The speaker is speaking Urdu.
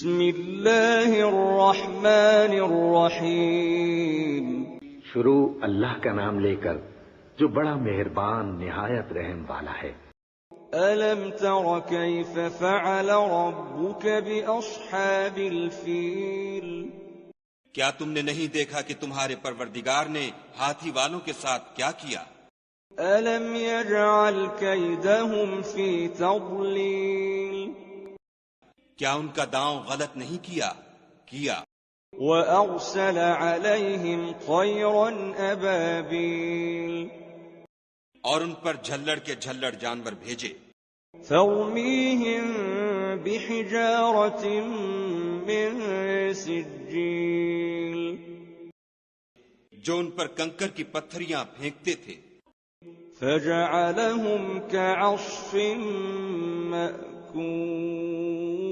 بسم اللہ الرحمن الرحیم۔ شروع اللہ کا نام لے کر جو بڑا مہربان نہایت رحم والا ہے۔ أَلَمْ تَرَ كَيْفَ فَعَلَ رَبُّكَ بِأَصْحَابِ الْفِيلِ؟ کیا تم نے نہیں دیکھا کہ تمہارے پروردگار نے ہاتھی والوں کے ساتھ کیا کیا؟ أَلَمْ يَجْعَلْ كَيْدَهُمْ فِي تَضْلِيلٍ؟ کیا ان کا داؤں غلط نہیں کیا؟ وَأَرْسَلَ عَلَيْهِمْ طَيْرًا أَبَابِيلَ، اور ان پر جھلڑ کے جھلڑ جانور بھیجے، تَرْمِيهِمْ بِحِجَارَةٍ مِّن سِجِّيلٍ، جو ان پر کنکر کی پتھریاں پھینکتے تھے، فَجَعَلَهُمْ كَعَصْفٍ مَّأْكُولٍ،